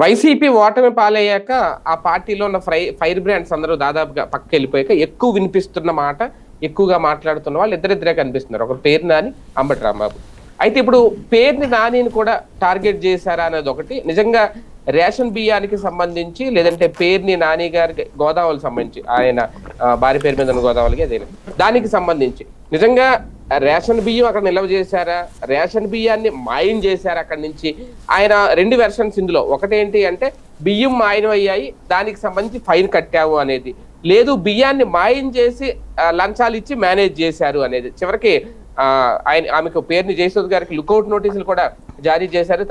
YCP ఓటమి పాలయ్యాక ఆ పార్టీలో ఉన్న ఫైర్ బ్రాండ్స్ అందరూ దాదాపుగా పక్కకి వెళ్ళిపోయాక ఎక్కువ వినిపిస్తున్న మాట, ఎక్కువగా మాట్లాడుతున్న వాళ్ళు ఇద్దరిద్దరే కనిపిస్తున్నారు. ఒకరు పేరు నాని, అంబటి రాంబాబు. అయితే ఇప్పుడు పేరుని నానిని కూడా టార్గెట్ చేశారా అనేది ఒకటి. నిజంగా రేషన్ బియ్యానికి సంబంధించి, లేదంటే పేరుని నాని గారికి గోదావరికి సంబంధించి, ఆయన భార్య పేరు మీద ఉన్న గోదావరికి అదే దానికి సంబంధించి నిజంగా రేషన్ బియ్యం అక్కడ నిల్వ చేశారా, రేషన్ బియ్యాన్ని మాయం చేశారా అక్కడి నుంచి? ఆయన రెండు వెర్షన్స్ ఇందులో. ఒకటేంటి అంటే బియ్యం మాయం అయ్యాయి, దానికి సంబంధించి ఫైన్ కట్టావు అనేది, లేదు బియ్యాన్ని మాయం చేసి లంచాలు ఇచ్చి మేనేజ్ చేశారు అనేది. చివరికి ఆమెకు పేరుని జయసూద్ గారికి లుకౌట్ నోటీసులు కూడా జారీ చేశారు.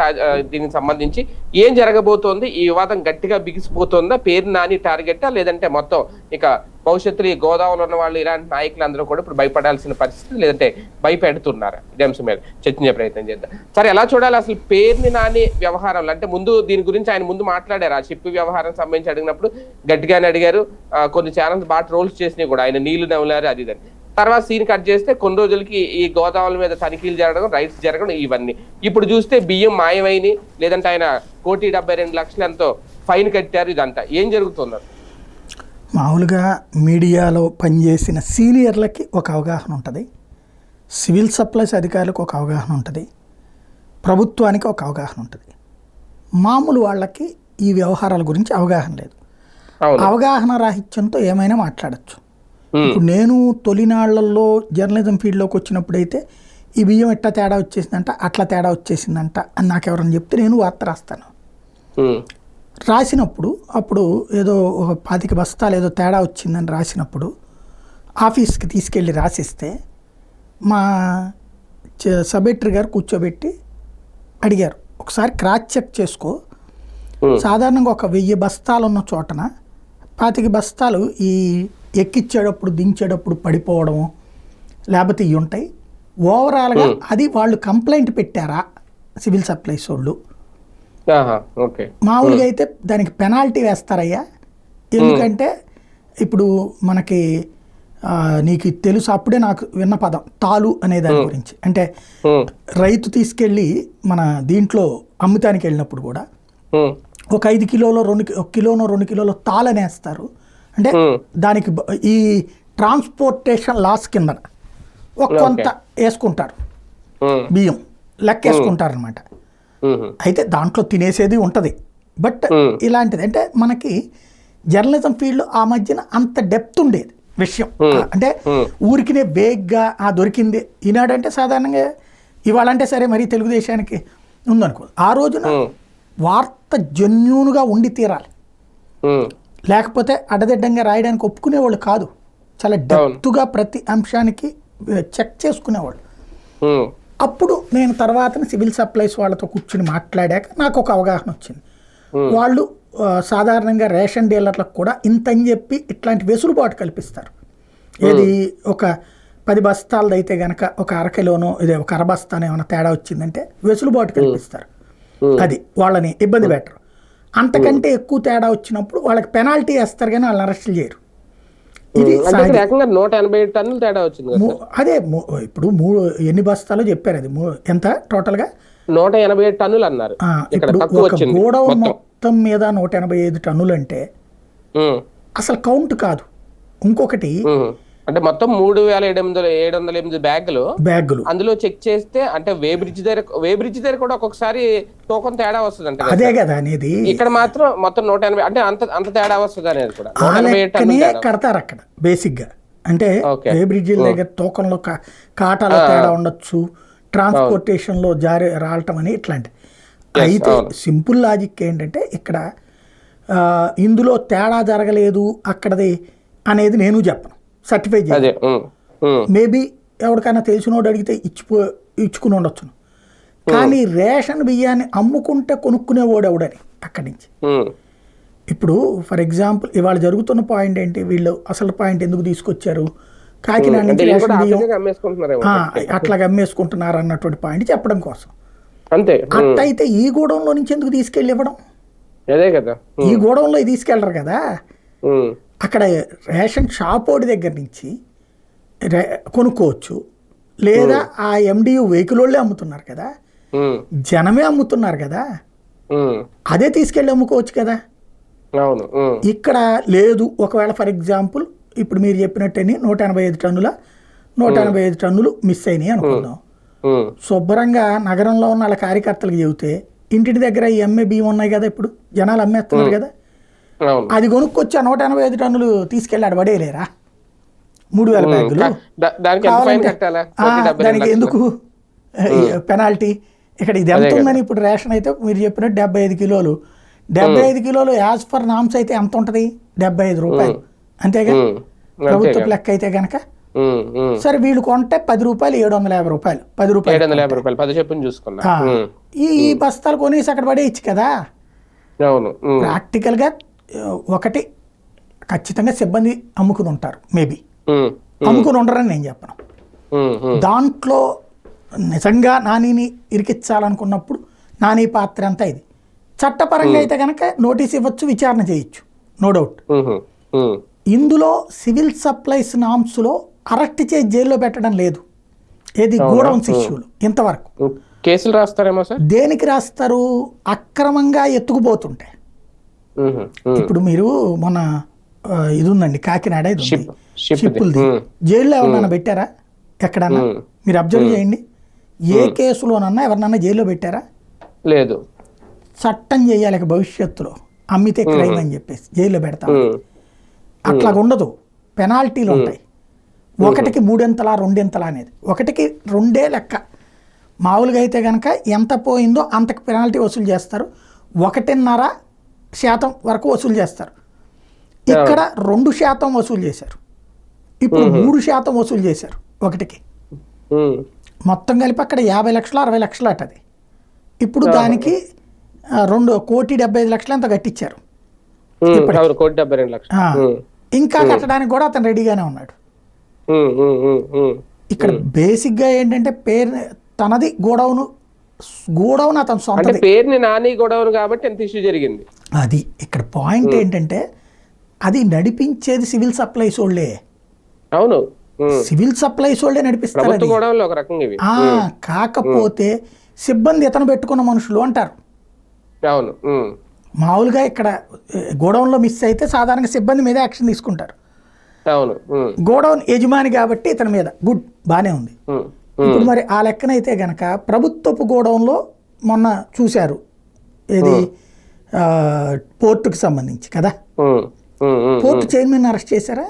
దీనికి సంబంధించి ఏం జరగబోతోంది? ఈ వివాదం గట్టిగా బిగిసిపోతుందా? పేరు నాని టార్గెట్టా, లేదంటే మొత్తం ఇక భవిష్యత్తులో ఈ గోదావరిలో ఉన్న వాళ్ళు ఇలాంటి నాయకులందరూ కూడా ఇప్పుడు భయపడాల్సిన పరిస్థితి, లేదంటే భయపెడుతున్నారా? ఇదే అంశం మీద చర్చించే ప్రయత్నం చేద్దాం. సరే, ఎలా చూడాలి అసలు పేరుని నాని వ్యవహారంలో? అంటే ముందు దీని గురించి ఆయన ముందు మాట్లాడారు. ఆ షిప్ వ్యవహారం సంబంధించి అడిగినప్పుడు గట్టిగానే అడిగారు. కొన్ని ఛానల్స్ బాగా ట్రోల్స్ చేసినాయి కూడా, ఆయన నీళ్లు నవ్వులారు అది ఇదని. తర్వాత సీన్ కట్ చేస్తే కొన్ని రోజులకి ఈ గోదావరి మీద తనిఖీలు జరగడం, రైట్స్ జరగడం, ఇవన్నీ. ఇప్పుడు చూస్తే బియ్యం మాయమైంది, లేదంటే ఆయన 1,72,00,000 ఎంతో ఫైన్ కట్టారు. ఇదంతా ఏం జరుగుతున్నారు? మామూలుగా మీడియాలో పనిచేసిన సీనియర్లకి ఒక అవగాహన ఉంటుంది, సివిల్ సప్లైస్ అధికారులకు ఒక అవగాహన ఉంటుంది, ప్రభుత్వానికి ఒక అవగాహన ఉంటుంది. మామూలు వాళ్ళకి ఈ వ్యవహారాల గురించి అవగాహన లేదు. అవగాహన రాహిత్యంతో ఏమైనా మాట్లాడచ్చు. ఇప్పుడు నేను తొలినాళ్లలో జర్నలిజం ఫీల్డ్లోకి వచ్చినప్పుడైతే ఈ బియ్యం ఎట్లా తేడా వచ్చేసిందంట, అట్లా తేడా వచ్చేసిందంట అని నాకు ఎవరైనా చెప్తే నేను వార్త రాస్తాను. రాసినప్పుడు అప్పుడు ఏదో ఒక 25 బస్తాలు ఏదో తేడా వచ్చిందని రాసినప్పుడు ఆఫీస్కి తీసుకెళ్ళి రాసిస్తే మా సబ్ ఎడిటర్ గారు కూర్చోబెట్టి అడిగారు, ఒకసారి క్రాస్ చెక్ చేసుకో, సాధారణంగా ఒక 1000 బస్తాలు ఉన్న చోటన 25 బస్తాలు ఈ ఎక్కిచ్చేటప్పుడు దించేటప్పుడు పడిపోవడము లేకపోతే ఇవి ఉంటాయి. ఓవరాల్గా అది వాళ్ళు కంప్లైంట్ పెట్టారా సివిల్ సప్లైస్ వాళ్ళు? మామూలుగా అయితే దానికి పెనాల్టీ వేస్తారయ్యా. ఎందుకంటే ఇప్పుడు మనకి నీకు తెలుసు, అప్పుడే నాకు విన్న పదం తాలు అనే దాని గురించి. అంటే రైతు తీసుకెళ్ళి మన దీంట్లో అమ్ముతానికి వెళ్ళినప్పుడు కూడా ఒక 5 కిలోలో 1 కిలోనో 2 కిలోలో తాళనేస్తారు. అంటే దానికి ఈ ట్రాన్స్పోర్టేషన్ లాస్ కింద ఒక కొంత వేసుకుంటారు, బియ్యం లెక్క వేసుకుంటారు అనమాట. అయితే దాంట్లో తినేసేది ఉంటుంది. బట్ ఇలాంటిది అంటే మనకి జర్నలిజం ఫీల్డ్ ఆ మధ్యన అంత డెప్త్ ఉండేది విషయం. అంటే ఊరికినే బేగ్గా దొరికింది. ఈనాడంటే సాధారణంగా ఇవాళంటే సరే మరి తెలుగుదేశానికి ఉందనుకో, ఆ రోజున వార్త జెన్యూన్గా ఉండి తీరాలి, లేకపోతే అడ్డదిడ్డంగా రాయడానికి ఒప్పుకునేవాళ్ళు కాదు. చాలా డెప్త్గా ప్రతి అంశానికి చెక్ చేసుకునేవాళ్ళు. అప్పుడు నేను తర్వాత సివిల్ సప్లైస్ వాళ్ళతో కూర్చుని మాట్లాడాక నాకు ఒక అవగాహన వచ్చింది. వాళ్ళు సాధారణంగా రేషన్ డీలర్లకు కూడా ఇంతని చెప్పి ఇట్లాంటి వెసులుబాటు కల్పిస్తారు. ఏది ఒక 10 బస్తాలది అయితే కనుక ఒక 1/2 కిలోనో ఇదే ఒక 1/2 బస్తానో ఏమైనా తేడా వచ్చిందంటే వెసులుబాటు కల్పిస్తారు. అది వాళ్ళని ఇబ్బంది పెట్టరు. అంతకంటే ఎక్కువ తేడా వచ్చినప్పుడు వాళ్ళకి పెనాల్టీ వేస్తారు కానీ వాళ్ళని అరెస్టులు చేయరు. ఇది 187 టన్నులు తేడా వచ్చింది. అదే ఇప్పుడు ఎన్ని బస్తాలో చెప్పారు, అది ఎంత టోటల్గా 187 టన్నులు అన్నారు. ఇప్పుడు ఒక గోడౌన్ మొత్తం మీద 185 టన్నులు అంటే అసలు కౌంట్ కాదు. ఇంకొకటి అంటే మొత్తం 3,708 బ్యాగులు అందులో చెక్ చేస్తే అంటే వే బ్రిడ్జ్ దగ్గర కూడా ఒక్కొక్కసారి టోకన్ తేడా వస్తుంది. అంటే అదే కదా అనేది. ఇక్కడ మాత్రం మొత్తం 180 అంటే అంత తేడా వస్తుంది అనేది కూడా కడతారు అక్కడ బేసిక్ గా. అంటే వే బ్రిడ్జ్ దగ్గర టోకన్లో కాటాలో తేడా ఉండొచ్చు, ట్రాన్స్పోర్టేషన్ లో రావటం అని ఇట్లాంటి. అయితే సింపుల్ లాజిక్ ఏంటంటే ఇక్కడ ఇందులో తేడా జరగలేదు అక్కడది అనేది నేను చెప్పను, సర్టిఫై చేయాలి. మేబీ ఎవరికైనా తెలిసినోడు అడిగితే ఇచ్చుకుని ఉండొచ్చు. కానీ రేషన్ బియ్యాన్ని అమ్ముకుంటే కొనుక్కునేవాడు ఎవడని అక్కడి నుంచి. ఇప్పుడు ఫర్ ఎగ్జాంపుల్ ఇవాళ జరుగుతున్న పాయింట్ ఏంటి, వీళ్ళు అసలు పాయింట్ ఎందుకు తీసుకొచ్చారు, కాకినాడ నుంచి రేషన్ బియ్యం అట్లాగా అమ్మేసుకుంటున్నారు అన్నటువంటి పాయింట్ చెప్పడం కోసం. అట్లయితే ఈ గోడంలో నుంచి ఎందుకు తీసుకెళ్ళి ఇవ్వడం? ఈ గోడంలో తీసుకెళ్లరు కదా. అక్కడ రేషన్ షాప్ ఓడి దగ్గర నుంచి కొనుక్కోవచ్చు, లేదా ఆ ఎండియు వెహికల్ వాళ్ళే అమ్ముతున్నారు కదా, జనమే అమ్ముతున్నారు కదా. ఉమ్, అదే తీసుకెళ్ళి అమ్ముకోవచ్చు కదా. అవును. ఇక్కడ లేదు. ఒకవేళ ఫర్ ఎగ్జాంపుల్ ఇప్పుడు మీరు చెప్పినట్టని 185 టన్నుల 185 టన్నులు మిస్ అయినాయి అనుకుందాం. ఉమ్, శుభ్రంగా నగరంలో ఉన్న వాళ్ళ కార్యకర్తలకు చెబితే ఇంటి దగ్గర ఈ అమ్మే బియ్యం ఉన్నాయి కదా, ఇప్పుడు జనాలు అమ్మేస్తున్నారు కదా, అవును. అది కొనుక్కొచ్చి ఆ 185 టన్నులు తీసుకెళ్ళాడు పడేయలేరా 3000 బ్యాగులు? దానికి ఎంత ఫైన్ కట్టాలా? 1,72 దానికి లక్షలు. ఎందుకు పెనాల్టీ? ఇక్కడ ఇది ఎంత ఉందని ఇప్పుడు రేషన్ అయితే మీరు చెప్పినట్టు 75 కిలోలు 75 కిలోలు యాజ్ పర్ నామ్స్ అయితే ఎంత ఉంటుంది? 75 రూపాయలు అంతేగా ప్రభుత్వ లెక్క అయితే కనుక. సరే వీళ్ళు కొంటే 10 రూపాయలు 750 రూపాయలు 10 రూపాయలు 750 రూపాయలు 10 చెప్పుని చూసుకున్నా. ఈ బస్తాలు కొనేసి అక్కడ పడేయచ్చు కదా. అవును. ప్రాక్టికల్గా ఒకటి ఖచ్చితంగా సిబ్బంది అమ్ముకుని ఉంటారు, మేబీ అమ్ముకుని ఉండరని నేను చెప్పను. దాంట్లో నిజంగా నానిని ఇరికించాలనుకున్నప్పుడు నాని పాత్ర అంతా ఇది. చట్టపరంగా అయితే కనుక నోటీస్ ఇవ్వచ్చు, విచారణ చేయొచ్చు, నో డౌట్. ఇందులో సివిల్ సప్లైస్ నామ్స్లో అరెస్ట్ చేసి జైల్లో పెట్టడం లేదు. ఏది గోడౌన్స్ ఇష్యూలు ఇంతవరకు కేసులు రాస్తారేమో సార్. దేనికి రాస్తారు? అక్రమంగా ఎత్తుకుపోతుంటే. ఇప్పుడు మీరు మొన్న ఇది ఉందండి కాకినాడ, ఇది షిప్పులది, జైల్లో ఎవరినన్నా పెట్టారా? ఎక్కడన్నా మీరు అబ్జర్వ్ చేయండి. ఏ కేసులోనన్నా ఎవరినన్నా జైల్లో పెట్టారా? లేదు. చట్టం చేయాలి భవిష్యత్తులో, అమ్మితే క్రైమ్ అని చెప్పేసి జైల్లో పెడతాం. అట్లాగ ఉండదు, పెనాల్టీలు ఉంటాయి. 1కి 3 2 అనేది 1కి 2 లెక్క. మామూలుగా అయితే కనుక ఎంత పోయిందో అంతకు పెనాల్టీ వసూలు చేస్తారు, 1.5% వరకు వసూలు చేస్తారు. ఇక్కడ 2% వసూలు చేశారు, ఇప్పుడు 3% వసూలు చేశారు 1కి. మొత్తం కలిపి అక్కడ 50 లక్షలు 60 లక్షలు అటది. ఇప్పుడు దానికి 2,75,00,000 ఎంత కట్టించారు. ఇంకా కట్టడానికి కూడా అతను రెడీగానే ఉన్నాడు. ఇక్కడ బేసిక్గా ఏంటంటే పేరు తనది గోడౌన్ అతను సొంత పేరుని నాని గోడౌన్ కాబట్టి ఎంత ఇష్యూ జరిగింది. అది ఇక్కడ పాయింట్ ఏంటంటే అది నడిపించేది సివిల్ సప్లైస్ వాళ్ళే. అవును, సివిల్ సప్లైస్ వాళ్ళే నడిపిస్తారు. కాకపోతే సిబ్బంది ఇతను పెట్టుకున్న మనుషులు అంటారు. అవును. మామూలుగా ఇక్కడ గోడౌన్లో మిస్ అయితే సాధారణంగా సిబ్బంది మీద యాక్షన్ తీసుకుంటారు. అవును. గోడౌన్ యజమాని కాబట్టి ఇతని మీద గుడ్ బానే ఉంది. ఇప్పుడు మరి ఆ లెక్కనైతే గనక ప్రభుత్వపు గోడౌన్లో మొన్న చూశారు, ఏది పోర్టుకి సంబంధించి కదా, పోర్టు చైర్మన్ అరెస్ట్ చేశారా?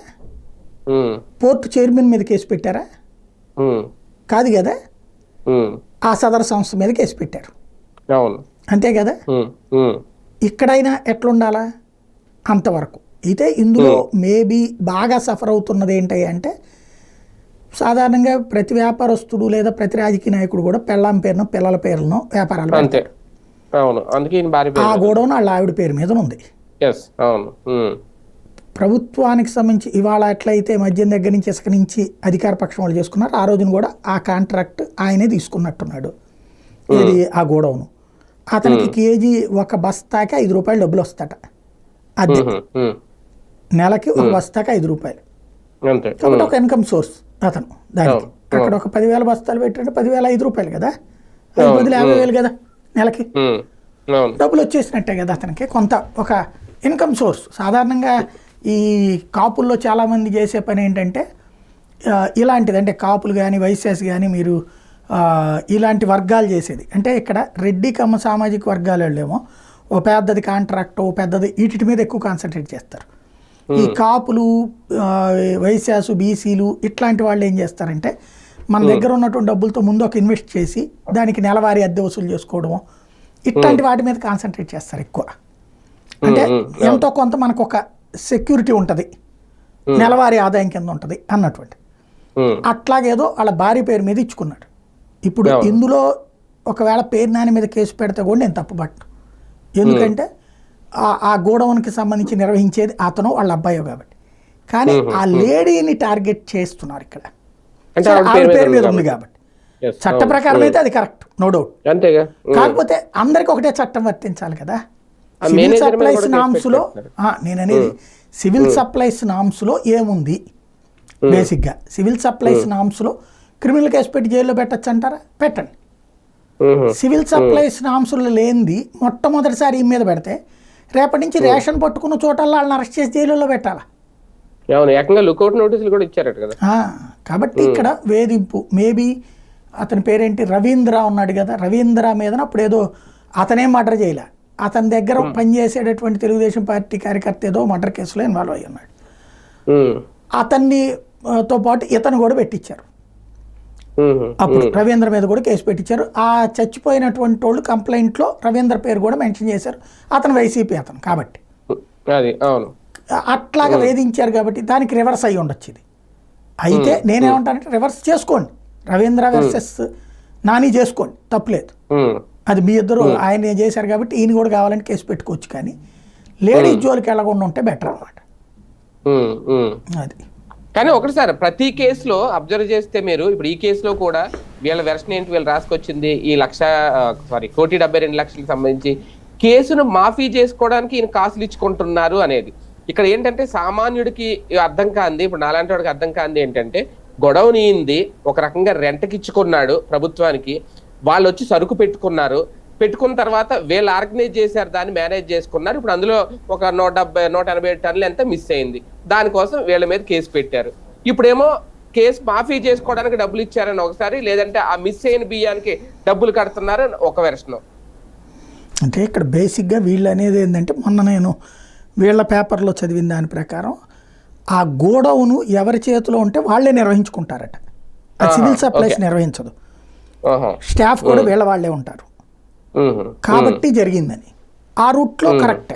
పోర్టు చైర్మన్ మీద కేసు పెట్టారా? కాదు కదా, ఆ సదరు సంస్థ మీద కేసు పెట్టారు. అంతే కదా. ఇక్కడైనా ఎట్లుండాలా అంతవరకు. అయితే ఇందులో మేబీ బాగా సఫర్ అవుతున్నది ఏంటి అంటే సాధారణంగా ప్రతి వ్యాపారస్తుడు లేదా ప్రతి రాజకీయ నాయకుడు కూడా పెళ్ళాం పేరును పిల్లల పేర్లను వ్యాపారాలు పెడతారు. ఆ గోడౌన్ వాళ్ళ ఆవిడ పేరు మీద ఉంది. ప్రభుత్వానికి సంబంధించి ఇవాళ ఎట్లయితే మద్యం దగ్గర నుంచి ఇసుక నుంచి అధికార పక్షం వాళ్ళు చేసుకున్నారు, ఆ రోజున కూడా ఆ కాంట్రాక్ట్ ఆయనే తీసుకున్నట్టున్నాడు. ఇది ఆ గోడౌను అతనికి కేజీ ఒక బస్తాకి 5 రూపాయలు డబ్బులు వస్తాట అద్దె. నెలకి ఒక బస్తాకి 5 రూపాయలు కాబట్టి ఒక ఇన్కమ్ సోర్స్ అతను. దానికి అక్కడ ఒక 10,000 బస్తాలు పెట్టంటే 10,000 5 రూపాయలు కదా, 50,000 కదా నెలకి డబ్బులు వచ్చేసినట్టే కదా అతనికి. కొంత ఒక ఇన్కమ్ సోర్స్. సాధారణంగా ఈ కాపుల్లో చాలామంది చేసే పని ఏంటంటే ఇలాంటిది, అంటే కాపులు కానీ వైశ్యాస్ కానీ మీరు ఇలాంటి వర్గాలు చేసేది అంటే ఇక్కడ రెడ్డి కమ్మ సామాజిక వర్గాల వాళ్ళేమో ఓ పెద్దది కాంట్రాక్ట్ ఓ పెద్దది వీటి మీద ఎక్కువ కాన్సన్ట్రేట్ చేస్తారు. ఈ కాపులు వైశ్యాసు బీసీలు ఇట్లాంటి వాళ్ళు ఏం చేస్తారంటే మన దగ్గర ఉన్నటువంటి డబ్బులతో ముందు ఒక ఇన్వెస్ట్ చేసి దానికి నెలవారీ అద్దె వసూలు చేసుకోవడము ఇట్లాంటి వాటి మీద కాన్సన్ట్రేట్ చేస్తారు ఎక్కువ. అంటే ఎంతో కొంత మనకు ఒక సెక్యూరిటీ ఉంటుంది, నెలవారీ ఆదాయం కింద ఉంటుంది అన్నటువంటి. అట్లాగేదో వాళ్ళ భార్య పేరు మీద ఇచ్చుకున్నాడు. ఇప్పుడు ఇందులో ఒకవేళ పేరు నాని మీద కేసు పెడితే కూడా నేను తప్పుపట్టు, ఎందుకంటే ఆ గోడౌన్కి సంబంధించి నిర్వహించేది అతను వాళ్ళ అబ్బాయో కాబట్టి. కానీ ఆ లేడీని టార్గెట్ చేస్తున్నారు ఇక్కడ, ఆవిడ పేరు మీద ఉంది కాబట్టి. చట్ట ప్రకారం అయితే అది కరెక్ట్, నో డౌట్. కాకపోతే అందరికి ఒకటే చట్టం వర్తించాలి కదా. సివిల్ సప్లైస్ నామ్స్లో నేననేది సివిల్ సప్లైస్ నామ్స్లో ఏముంది? బేసిక్గా సివిల్ సప్లైస్ నామ్స్లో క్రిమినల్ కేసు పెట్టి జైల్లో పెట్టచ్చు అంటారా? పెట్టండి. సివిల్ సప్లైస్ నామ్సులు లేనిది మొట్టమొదటిసారి ఈ మీద పెడితే రేపటి నుంచి రేషన్ పట్టుకున్న చోటల్లో వాళ్ళని అరెస్ట్ చేసి జైలులో పెట్టాలా. ఏకంగా లుకౌట్ నోటీసులు కూడా ఇచ్చారట కదా. కాబట్టి ఇక్కడ వేధింపు మేబీ అతని పేరేంటి రవీంద్ర ఉన్నాడు కదా, రవీంద్ర మీద అప్పుడు ఏదో అతనే మర్డర్ చేయలే, అతని దగ్గర పనిచేసేటటువంటి తెలుగుదేశం పార్టీ కార్యకర్త ఏదో మర్డర్ కేసులో ఇన్వాల్వ్ అయ్యి ఉన్నాడు. అతన్నితో పాటు ఇతను కూడా పెట్టించారు. అప్పుడు రవీంద్ర మీద కూడా కేసు పెట్టించారు. ఆ చచ్చిపోయినటువంటి వాళ్ళు కంప్లైంట్లో రవీంద్ర పేరు కూడా మెన్షన్ చేశారు. అతను వైసీపీ అతను కాబట్టి అట్లాగా వేధించారు కాబట్టి దానికి రివర్స్ అయ్యి ఉండొచ్చు ఇది. అయితే నేనేమంటానంటే రివర్స్ చేసుకోండి, రవీంద్ర వర్సెస్ నాని చేసుకోండి, తప్పులేదు. అది మీ ఇద్దరు ఆయన చేశారు కాబట్టి ఈయన కూడా కావాలని కేసు పెట్టుకోవచ్చు. కానీ లేడీస్ జోలికి వెళ్ళకుండా ఉంటే బెటర్ అన్నమాట. అది కానీ ఒకటి సార్, ప్రతి కేసులో అబ్జర్వ్ చేస్తే మీరు ఇప్పుడు ఈ కేసులో కూడా వీళ్ళ వెర్షన్ ఏంటి, వీళ్ళు రాసుకొచ్చింది ఈ 1,72,00,000 సంబంధించి కేసును మాఫీ చేసుకోవడానికి ఈయన కాసులు ఇచ్చుకుంటున్నారు అనేది. ఇక్కడ ఏంటంటే సామాన్యుడికి అర్థం కాంది, ఇప్పుడు నాలాంటి వాడికి అర్థం కాంది ఏంటంటే గొడవ నీంది ఒక రకంగా రెంట్కి ఇచ్చుకున్నాడు ప్రభుత్వానికి, వాళ్ళు వచ్చి సరుకు పెట్టుకున్న తర్వాత వీళ్ళు ఆర్గనైజ్ చేశారు, దాన్ని మేనేజ్ చేసుకున్నారు. ఇప్పుడు అందులో ఒక 170-180 టన్నులు ఎంత మిస్ అయింది, దానికోసం వీళ్ళ మీద కేసు పెట్టారు. ఇప్పుడేమో కేసు మాఫీ చేసుకోవడానికి డబ్బులు ఇచ్చారని ఒకసారి, లేదంటే ఆ మిస్ అయిన బియ్యానికి డబ్బులు కడుతున్నారని ఒక వెర్షన్. అంటే ఇక్కడ బేసిక్గా వీళ్ళు అనేది ఏంటంటే మొన్న నేను వీళ్ళ పేపర్లో చదివిన దాని ప్రకారం ఆ గోడౌను ఎవరి చేతిలో ఉంటే వాళ్ళే నిర్వహించుకుంటారట. ఆ సివిల్ సప్లైస్ నిర్వహించదు, స్టాఫ్ కూడా వీళ్ళ వాళ్ళే ఉంటారు కాబట్టి జరిగిందని. ఆ రూట్లో కరెక్ట్,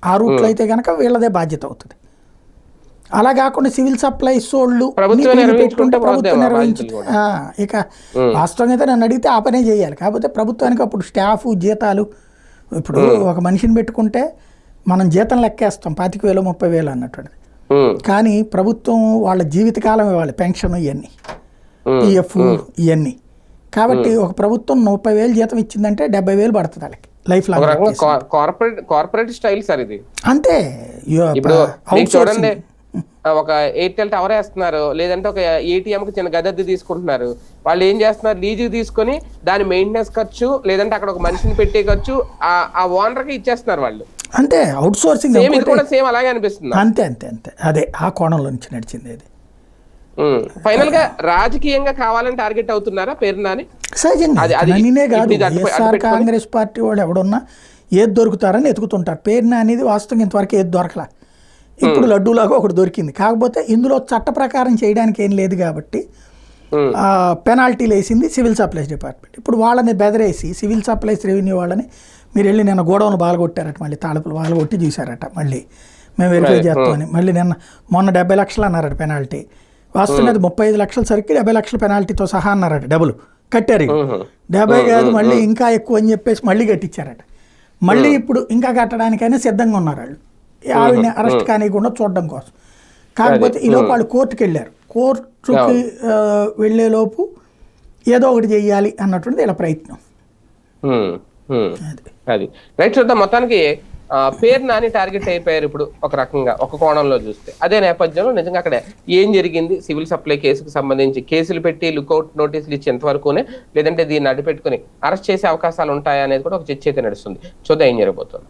ఆ రూట్లో అయితే కనుక వీళ్ళదే బాధ్యత అవుతుంది. అలా కాకుండా సివిల్ సప్లైస్ వాళ్ళు పెట్టుకుంటే ప్రభుత్వం నిర్వహించుతుంది. ఇక వాస్తవంగా అయితే నన్ను అడిగితే ఆ పనే చేయాలి. కాకపోతే ప్రభుత్వానికి అప్పుడు స్టాఫ్ జీతాలు, ఇప్పుడు ఒక మనిషిని పెట్టుకుంటే మనం జీతం లెక్కేస్తాం 25,000 30,000 అన్నటువంటిది. కానీ ప్రభుత్వం వాళ్ళ జీవితకాలం ఇవ్వాలి, పెన్షన్ ఇవన్నీ, పిఎఫ్ ఇవన్నీ. కాబట్టి ఒక ప్రభుత్వం 30,000 జీతం ఇచ్చిందంటే 70,000 పడుతుంది వాళ్ళకి life long. Corporate style sir ఇది. అంతే. చూడండి, ఒక ఎయిర్టెల్ టవర్ వేస్తున్నారు, లేదంటే ఒక ATM కి చిన్న గదద్ది తీసుకుంటున్నారు. వాళ్ళు ఏం చేస్తున్నారు, లీజుకి తీసుకొని దాని మెయింటెనెన్స్ ఖర్చు, లేదంటే అక్కడ ఒక మనిషిని పెట్టే ఖర్చు ఆ ఓనర్ కి ఇచ్చేస్తున్నారు వాళ్ళు. అంతే, అవుట్ సోర్సింగ్. సేమ్ అలాగే అనిపిస్తుంది. అంతే అంతే అంతే అదే ఆ కోణంలో నుంచి నడిచింది అది. ఫైనల్ గా రాజకీయంగా కావాలని టార్గెట్ అవుతున్నారా పేరు నాని? సహజంగా నేనే కాదు, వైఎస్ఆర్ కాంగ్రెస్ పార్టీ వాళ్ళు ఎవడున్నా ఏది దొరుకుతారని ఎతుకుతుంటారు. పేరు నానిది వాస్తవం ఇంతవరకు ఏది దొరకలా. ఇప్పుడు లడ్డూలాగా ఒకటి దొరికింది. కాకపోతే ఇందులో చట్ట ప్రకారం చేయడానికి ఏం లేదు కాబట్టి పెనాల్టీలు వేసింది సివిల్ సప్లైస్ డిపార్ట్మెంట్. ఇప్పుడు వాళ్ళని బెదరేసి సివిల్ సప్లైస్ రెవెన్యూ వాళ్ళని మీరు వెళ్ళి నిన్న గోడౌన్లు బాలగొట్టారట, మళ్ళీ తాళపులు బాలగొట్టి చూశారట, మళ్ళీ మేము వెరిఫై చేస్తామని. మళ్ళీ మొన్న 70 లక్షలు అన్నారట పెనాల్టీ. వాస్తవంగా అది 35 లక్షల సరికి 70 లక్షల పెనాల్టీతో సహా అన్నారట. డబ్బులు కట్టారు. 70 కాదు మళ్ళీ ఇంకా ఎక్కువ అని చెప్పేసి మళ్ళీ కట్టించారట. మళ్ళీ ఇప్పుడు ఇంకా కట్టడానికైనా సిద్ధంగా ఉన్నారు వాళ్ళు, ఆవిడని అరెస్ట్ కానివ్వకుండా చూడడం కోసం. కాకపోతే ఈలోపు వాళ్ళు కోర్టుకి వెళ్ళారు. కోర్టుకి వెళ్ళేలోపు ఏదో ఒకటి చెయ్యాలి అన్నటువంటిది ఇలా ప్రయత్నం. అది రైట్. చూద్దాం, మొత్తానికి పేరు నాని టార్గెట్ అయిపోయారు ఇప్పుడు ఒక రకంగా, ఒక కోణంలో చూస్తే. అదే నేపథ్యంలో నిజంగా అక్కడ ఏం జరిగింది, సివిల్ సప్లై కేసుకు సంబంధించి కేసులు పెట్టి లుకౌట్ నోటీసులు ఇచ్చేంతవరకునే, లేదంటే దీన్ని అడ్డుపెట్టుకుని అరెస్ట్ చేసే అవకాశాలు ఉంటాయా అనేది కూడా ఒక చర్చ అయితే నడుస్తుంది. చూద్దాం ఏం జరగబోతుంది.